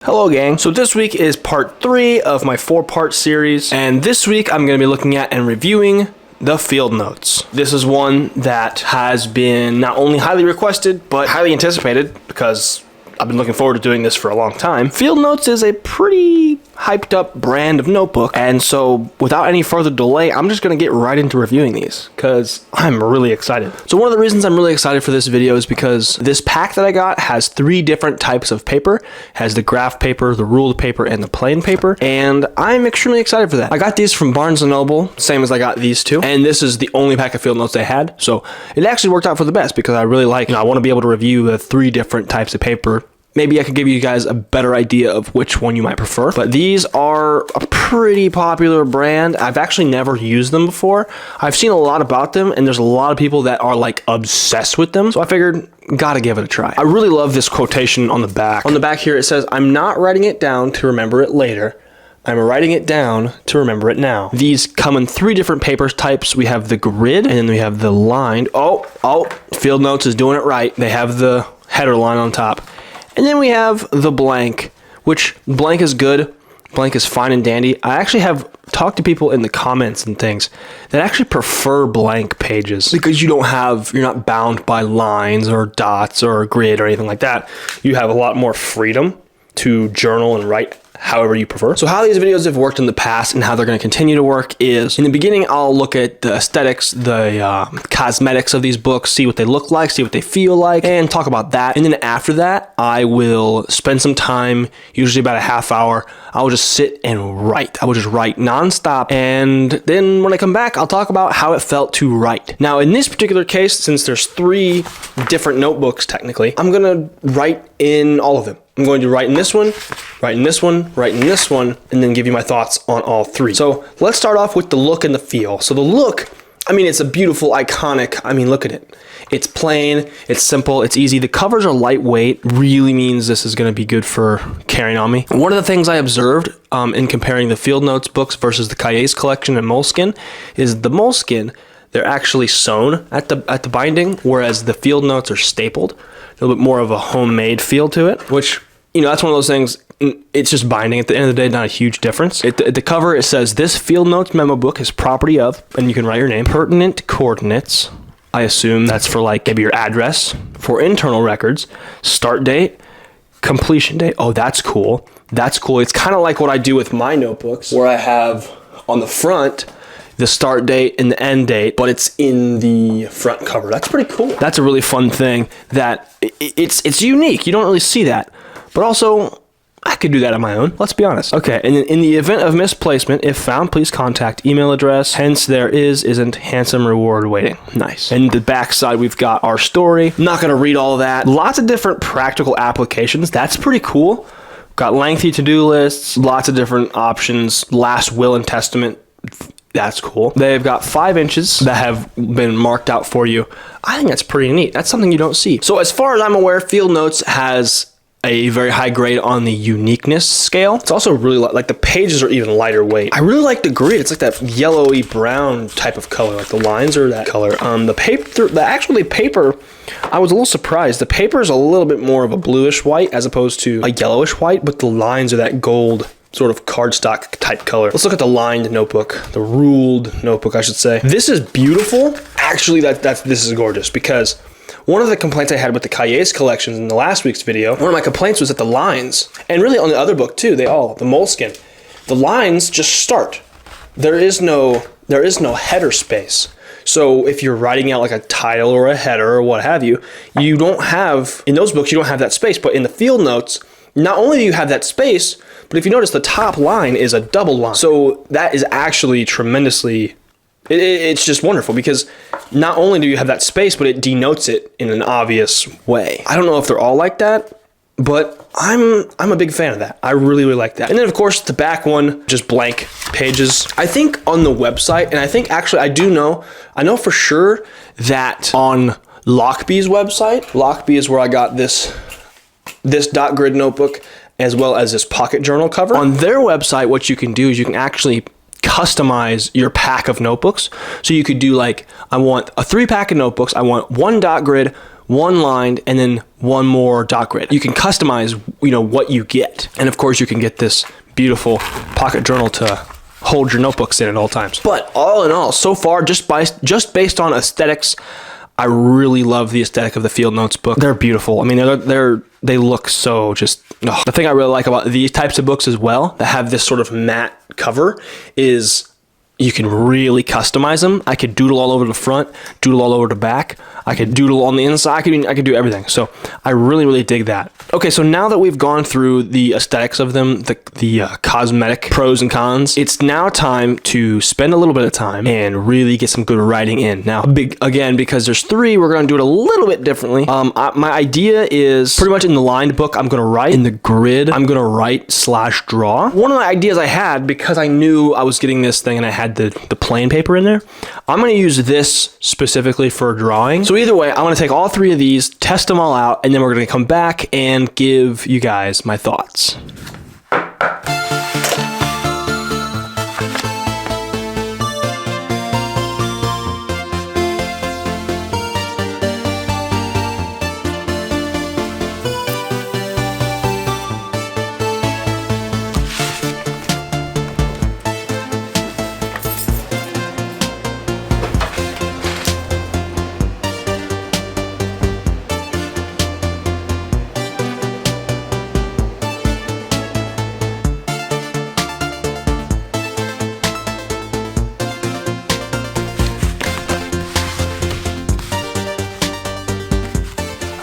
Hello gang, so this week is part 3 of my 4-part series, and this week I'm going to be looking at and reviewing the field notes. This is one that has been not only highly requested, but highly anticipated because I've been looking forward to doing this for a long time. Field notes is a pretty hyped up brand of notebook, and so without any further delay, I'm just going to get right into reviewing these because I'm really excited. So one of the reasons I'm really excited for this video is because this pack that I got has 3 different types of paper. It has the graph paper, the ruled paper, and the plain paper, and I'm extremely excited for that. I got these from Barnes & Noble, same as I got these two, and this is the only pack of field notes they had, so it actually worked out for the best because I really like, I want to be able to review the 3 different types of paper. Maybe I could give you guys a better idea of which one you might prefer. But these are a pretty popular brand. I've actually never used them before. I've seen a lot about them, and there's a lot of people that are like obsessed with them. So I figured, gotta give it a try. I really love this quotation on the back. On the back here, it says, "I'm not writing it down to remember it later. I'm writing it down to remember it now." These come in 3 different paper types. We have the grid, and then we have the lined. Oh, Field Notes is doing it right. They have the header line on top. And then we have the blank, which blank is good. Blank is fine and dandy. I actually have talked to people in the comments and things that actually prefer blank pages because you're not bound by lines or dots or a grid or anything like that. You have a lot more freedom to journal and write however you prefer. So how these videos have worked in the past and how they're going to continue to work is, in the beginning, I'll look at the aesthetics, the cosmetics of these books, see what they look like, see what they feel like, and talk about that. And then after that, I will spend some time, usually about a half hour. I will just sit and write. I will just write nonstop. And then when I come back, I'll talk about how it felt to write. Now, in this particular case, since there's 3 different notebooks, technically, I'm going to write in all of them. I'm going to write in this one, write in this one, write in this one, and then give you my thoughts on all 3. So let's start off with the look and the feel. So the look, it's a beautiful, iconic, look at it. It's plain, it's simple, it's easy. The covers are lightweight, really means this is going to be good for carrying on me. One of the things I observed in comparing the Field Notes books versus the Cahiers collection and Moleskine is the Moleskine, they're actually sewn at the binding, whereas the Field Notes are stapled. A little bit more of a homemade feel to it, which, that's one of those things, it's just binding. At the end of the day, not a huge difference. At the cover, it says, "This Field Notes memo book is property of," and you can write your name, "pertinent coordinates." I assume that's for maybe your address, "for internal records, start date, completion date." Oh, that's cool. That's cool. It's kind of like what I do with my notebooks, where I have on the front the start date and the end date, but it's in the front cover. That's pretty cool. That's a really fun thing that it's unique. You don't really see that, but also I could do that on my own. Let's be honest. Okay, and in the event of misplacement, if found, please contact email address. Hence, there isn't handsome reward waiting. Nice. And the back side, we've got our story. I'm not gonna read all of that. Lots of different practical applications. That's pretty cool. Got lengthy to-do lists, lots of different options. Last will and testament. That's cool. They've got 5 inches that have been marked out for you. I think that's pretty neat. That's something you don't see. So as far as I'm aware, Field Notes has a very high grade on the uniqueness scale. It's also really like the pages are even lighter weight. I really like the grid. It's like that yellowy brown type of color. Like the lines are that color. The paper, I was a little surprised. The paper is a little bit more of a bluish white as opposed to a yellowish white, but the lines are that gold sort of cardstock type color. Let's look at the lined notebook, the ruled notebook, I should say. This is beautiful. Actually, this is gorgeous because one of the complaints I had with the Cahiers collections in the last week's video, one of my complaints was that the lines, and really on the other book too, the Moleskine, the lines just start. There is no header space. So if you're writing out like a title or a header or what have you, in those books, you don't have that space. But in the Field Notes, not only do you have that space, but if you notice, the top line is a double line. So that is actually tremendously, it's just wonderful because not only do you have that space, but it denotes it in an obvious way. I don't know if they're all like that, but I'm a big fan of that. I really, really like that. And then of course the back one, just blank pages. I think on the website, and I think actually I know for sure that on Lockbee's website, Lockbee is where I got this dot grid notebook as well as this pocket journal cover. On their website, what you can do is you can actually customize your pack of notebooks. So you could do I want a 3-pack of notebooks. I want 1 dot grid, one lined, and then one more dot grid. You can customize, what you get. And of course you can get this beautiful pocket journal to hold your notebooks in at all times. But all in all, so far, just based on aesthetics, I really love the aesthetic of the Field Notes book. They're beautiful. I mean, they look so just... Oh. The thing I really like about these types of books as well, that have this sort of matte cover, is you can really customize them. I could doodle all over the front, doodle all over the back. I could doodle on the inside. I could do everything. So I really, really dig that. Okay, so now that we've gone through the aesthetics of them, the cosmetic pros and cons, it's now time to spend a little bit of time and really get some good writing in. Now, again, because there's 3, we're going to do it a little bit differently. My idea is pretty much in the lined book, I'm going to write. In the grid, I'm going to write/draw. One of the ideas I had, because I knew I was getting this thing and I had the plain paper in there, I'm going to use this specifically for drawing. So either way, I'm going to take all 3 of these, test them all out, and then we're going to come back and give you guys my thoughts.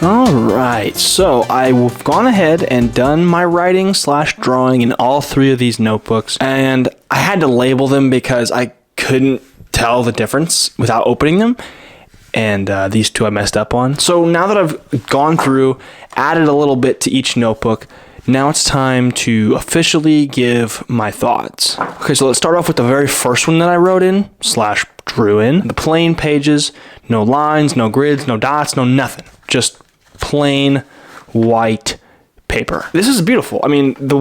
Alright, so I've gone ahead and done my writing/drawing in all 3 of these notebooks, and I had to label them because I couldn't tell the difference without opening them, and these 2 I messed up on. So now that I've gone through, added a little bit to each notebook, now it's time to officially give my thoughts. Okay, so let's start off with the very first one that I wrote in/drew in. The plain pages, no lines, no grids, no dots, no nothing. Just plain white paper. This is beautiful. I mean, the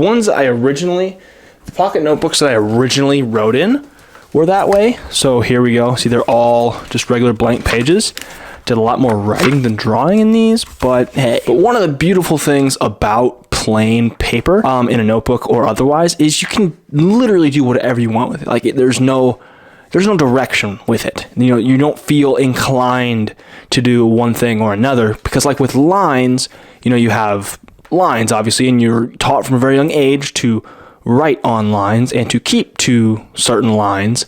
pocket notebooks that I originally wrote in were that way. So here we go. See, they're all just regular blank pages. Did a lot more writing than drawing in these, but hey. But one of the beautiful things about plain paper in a notebook or otherwise is you can literally do whatever you want with it. Like there's no direction with it. You don't feel inclined to do one thing or another, because like with lines, you have lines obviously, and you're taught from a very young age to write on lines and to keep to certain lines.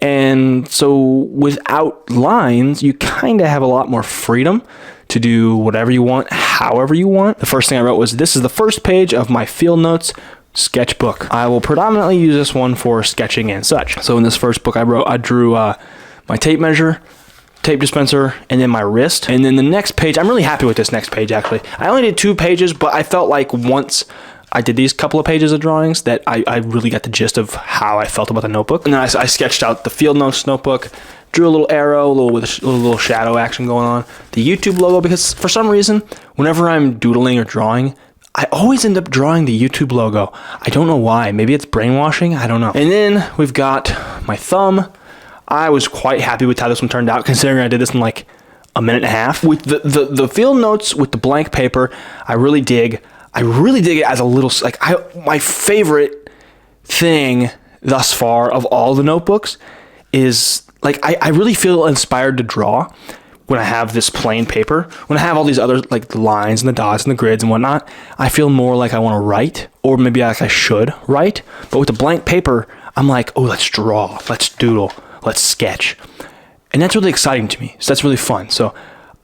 And so without lines, you kind of have a lot more freedom to do whatever you want, however you want. The first thing I wrote was, this is the first page of my Field Notes sketchbook. I will predominantly use this one for sketching and such. So in this first book I drew my tape measure, tape dispenser, and then my wrist. And then the next page, I'm really happy with this next page actually. I only did 2 pages, but I felt like once I did these couple of pages of drawings that I really got the gist of how I felt about the notebook. And then I sketched out the Field Notes notebook, drew a little arrow, with a little shadow action going on, the YouTube logo, because for some reason, whenever I'm doodling or drawing, I always end up drawing the YouTube logo. I don't know why. Maybe it's brainwashing. I don't know. And then we've got my thumb. I was quite happy with how this one turned out, considering I did this in like a minute and a half. With the Field Notes with the blank paper, I really dig it as a little, my favorite thing thus far of all the notebooks is I really feel inspired to draw when I have this plain paper. When I have all these other the lines and the dots and the grids and whatnot, I feel more like I want to write, or maybe I should write. But with the blank paper, I'm like, oh, let's draw, let's doodle, let's sketch. And that's really exciting to me. So that's really fun. So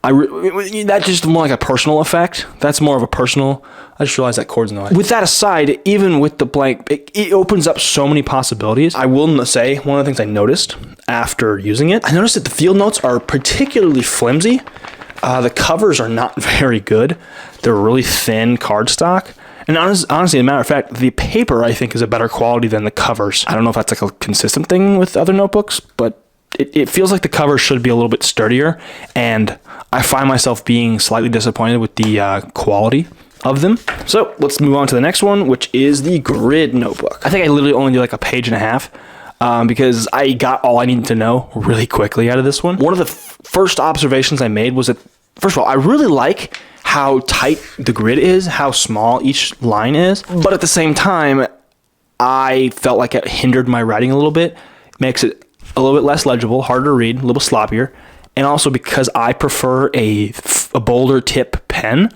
that's just more like a personal effect. That's more of a personal. I just realized that cord's in the way. With that aside, even with the blank, it opens up so many possibilities. I will say, one of the things I noticed after using it, I noticed that the Field Notes are particularly flimsy. The covers are not very good. They're really thin cardstock. And honestly, as a matter of fact, the paper, I think, is a better quality than the covers. I don't know if that's a consistent thing with other notebooks, but it feels like the cover should be a little bit sturdier, and I find myself being slightly disappointed with the quality of them. So let's move on to the next one, which is the grid notebook. I think I literally only did a page and a half because I got all I needed to know really quickly out of this one. One of the first observations I made was that first of all, I really like how tight the grid is, how small each line is, but at the same time, I felt like it hindered my writing a little bit, makes it a little bit less legible, harder to read, a little sloppier, and also because I prefer a bolder tip pen,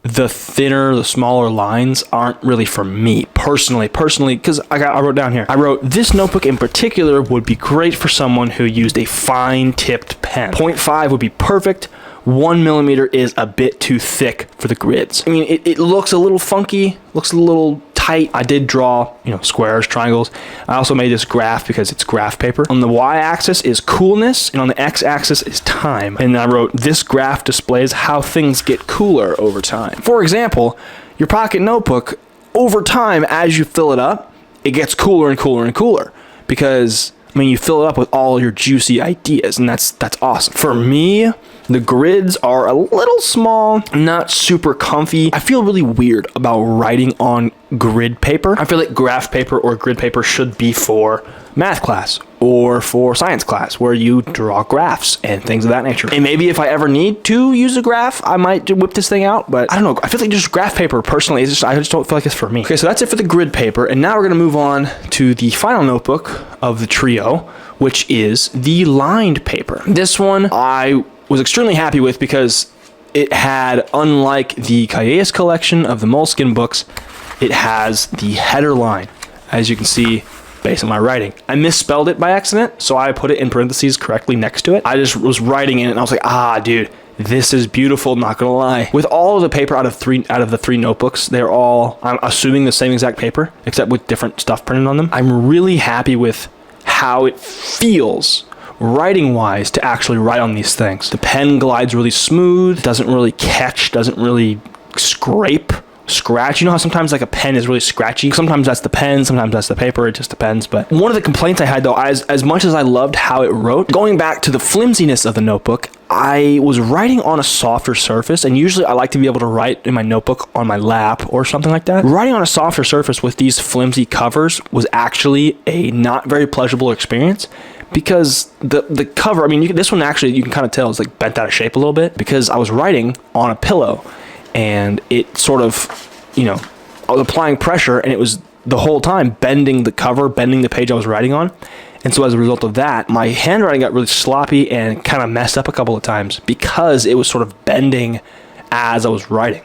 the thinner, the smaller lines aren't really for me personally, because I wrote down here, I wrote, this notebook in particular would be great for someone who used a fine tipped pen. 0.5 would be perfect. 1 millimeter is a bit too thick for the grids. I mean, it looks a little funky, looks a little tight. I did draw, squares, triangles. I also made this graph because it's graph paper. On the y-axis is coolness, and on the x-axis is time. And I wrote, this graph displays how things get cooler over time. For example, your pocket notebook, over time, as you fill it up, it gets cooler and cooler and cooler. Because, you fill it up with all your juicy ideas, and that's awesome. For me, the grids are a little small, not super comfy. I feel really weird about writing on grid paper. I feel like graph paper or grid paper should be for math class or for science class, where you draw graphs and things of that nature. And maybe if I ever need to use a graph, I might whip this thing out, but I don't know. I feel like just graph paper personally, I just don't feel like it's for me. Okay, so that's it for the grid paper. And now we're gonna move on to the final notebook of the trio, which is the lined paper. This one I was extremely happy with because it had, unlike the Calles collection of the Moleskine books, it has the header line, as you can see based on my writing. I misspelled it by accident, so I put it in parentheses correctly next to it. I just was writing in it and I was like, dude, this is beautiful, not gonna lie. With all of the paper out of the three notebooks, they're all, I'm assuming, the same exact paper, except with different stuff printed on them. I'm really happy with how it feels writing wise to actually write on these things. The pen glides really smooth, doesn't really catch, doesn't really scratch. You know how sometimes like a pen is really scratchy? Sometimes that's the pen, sometimes that's the paper, it just depends. But one of the complaints I had though, as much as I loved how it wrote, going back to the flimsiness of the notebook, I was writing on a softer surface, and usually I like to be able to write in my notebook on my lap or something like that. Writing on a softer surface with these flimsy covers was actually a not very pleasurable experience, because the cover, this one actually, you can kind of tell, is like bent out of shape a little bit, because I was writing on a pillow, and it sort of, I was applying pressure, and it was the whole time bending the cover, bending the page I was writing on. And so as a result of that, my handwriting got really sloppy and kind of messed up a couple of times because it was sort of bending as I was writing,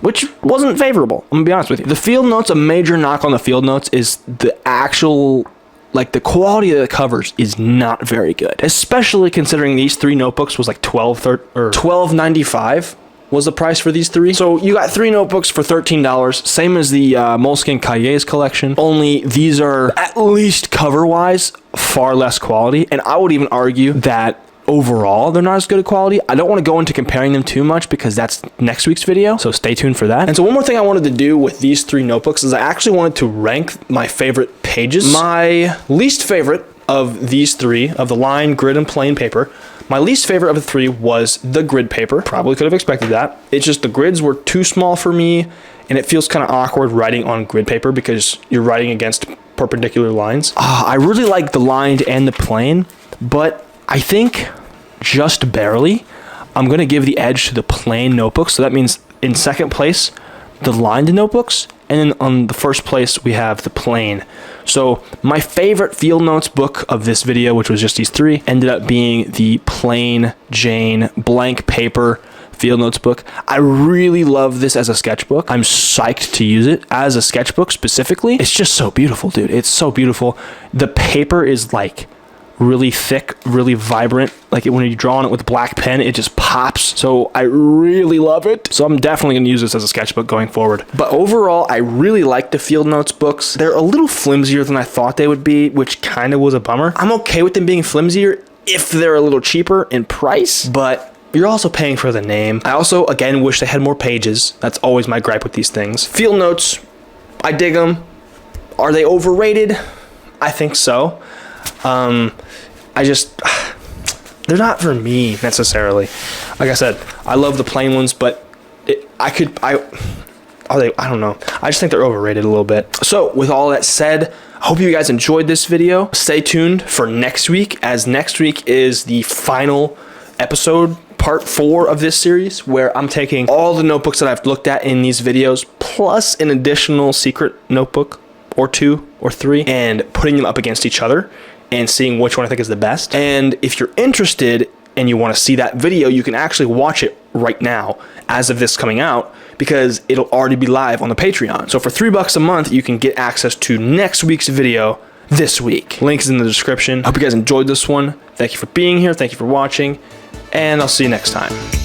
which wasn't favorable. I'm gonna be honest with you. The field notes, a major knock on the field notes is the actual, the quality of the covers is not very good, especially considering these three notebooks was like $12.95 was the price for these three. So you got three notebooks for $13, same as the Moleskine Calles collection, only these are, at least cover-wise, far less quality. And I would even argue that overall, they're not as good a quality. I don't want to go into comparing them too much because that's next week's video, so stay tuned for that. And so one more thing I wanted to do with these three notebooks is I actually wanted to rank my favorite pages. My least favorite of these three, of the line, grid, and plain paper, my least favorite of the three was the grid paper. Probably could have expected that. It's just the grids were too small for me, and it feels kind of awkward writing on grid paper because you're writing against perpendicular lines. I really like the lined and the plain, but I think just barely, I'm going to give the edge to the plain notebooks. So that means in second place, the lined notebooks, and then on the first place, we have the plain. So my favorite field notes book of this video, which was just these three, ended up being the plain Jane blank paper field notes book. I really love this as a sketchbook. I'm psyched to use it as a sketchbook specifically. It's just so beautiful, dude. It's so beautiful. The paper is like really thick, really vibrant. Like when you draw on it with black pen, it just pops. So I really love it. So I'm definitely gonna use this as a sketchbook going forward. But overall, I really like the field notes books. They're a little flimsier than I thought they would be, which kind of was a bummer. I'm okay with them being flimsier if they're a little cheaper in price, but you're also paying for the name. I also, again, wish they had more pages. That's always my gripe with these things. Field notes, I dig them. Are they overrated? I think so. They're not for me necessarily. Like I said, I love the plain ones, but I don't know. I just think they're overrated a little bit. So with all that said, I hope you guys enjoyed this video. Stay tuned for next week, as next week is the final episode part 4 of this series, where I'm taking all the notebooks that I've looked at in these videos, plus an additional secret notebook or 2 or 3, and putting them up against each other and seeing which one I think is the best. And if you're interested and you want to see that video, you can actually watch it right now as of this coming out, because it'll already be live on the Patreon. So for $3 a month, you can get access to next week's video this week. Link is in the description. I hope you guys enjoyed this one. Thank you for being here. Thank you for watching, and I'll see you next time.